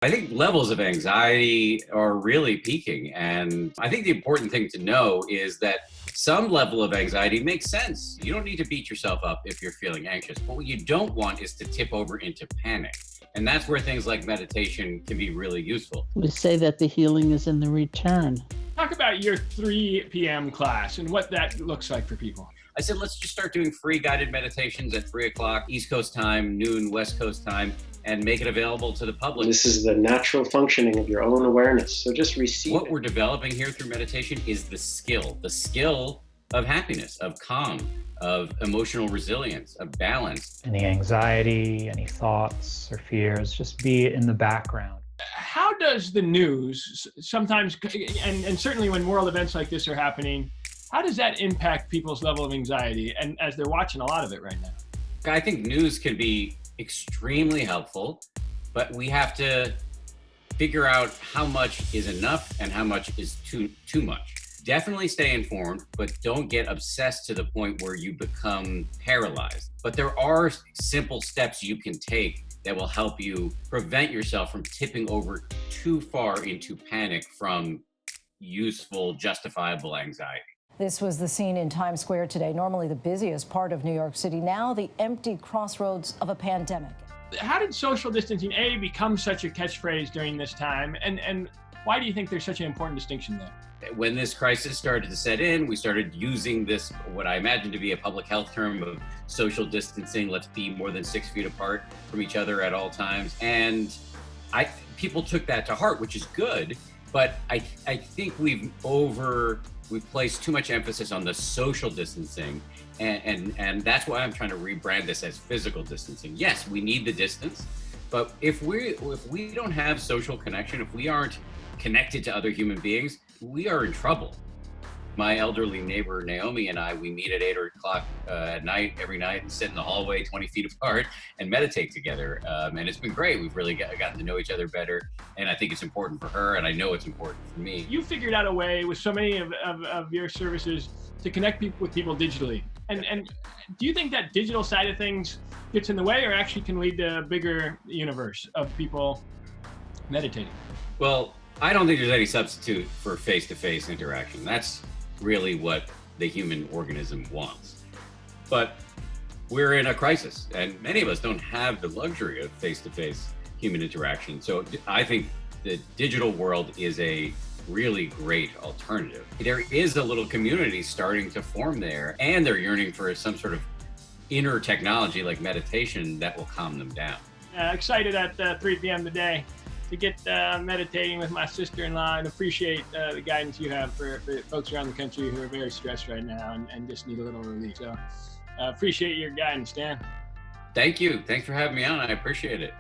I think levels of anxiety are really peaking. And I think the important thing to know is that some level of anxiety makes sense. You don't need to beat yourself up if you're feeling anxious. But what you don't want is to tip over into panic. And that's where things like meditation can be really useful. We say that the healing is in the return. Talk about your 3 p.m. class and what that looks like for people. I said, let's just start doing free guided meditations at 3 o'clock East Coast time, noon West Coast time, and make it available to the public. This is the natural functioning of your own awareness. So just receive What it. we're developing here through meditation is the skill of happiness, of calm, of emotional resilience, of balance. Any anxiety, any thoughts or fears, just be in the background. How does the news sometimes, and certainly when world events like this are happening, how does that impact people's level of anxiety, and as they're watching a lot of it right now? I think news can be extremely helpful, but we have to figure out how much is enough and how much is too much. Definitely stay informed, but don't get obsessed to the point where you become paralyzed. But there are simple steps you can take that will help you prevent yourself from tipping over too far into panic from useful, justifiable anxiety. This was the scene in Times Square today, normally the busiest part of New York City, now the empty crossroads of a pandemic. How did social distancing, A, become such a catchphrase during this time, and why do you think there's such an important distinction there? When this crisis started to set in, we started using this, what I imagine to be a public health term of social distancing. Let's be more than 6 feet apart from each other at all times. And people took that to heart, which is good. But I think we've placed too much emphasis on the social distancing. And that's why I'm trying to rebrand this as physical distancing. Yes, we need the distance. But if we don't have social connection, if we aren't connected to other human beings, we are in trouble. My elderly neighbor, Naomi, and I, we meet at 8 o'clock at night, every night, and sit in the hallway 20 feet apart and meditate together. And it's been great. We've really gotten to know each other better. And I think it's important for her, and I know it's important for me. You figured out a way with so many of your services to connect with people digitally. And do you think that digital side of things gets in the way, or actually can lead to a bigger universe of people meditating? Well, I don't think there's any substitute for face-to-face interaction. That's really what the human organism wants. But we're in a crisis, and many of us don't have the luxury of face-to-face human interaction. So I think the digital world is a really great alternative. There is a little community starting to form there, and they're yearning for some sort of inner technology like meditation that will calm them down. Excited at 3 p.m. today to get meditating with my sister-in-law, and appreciate the guidance you have for folks around the country who are very stressed right now and just need a little relief. So appreciate your guidance, Dan. Thank you. Thanks for having me on. I appreciate it.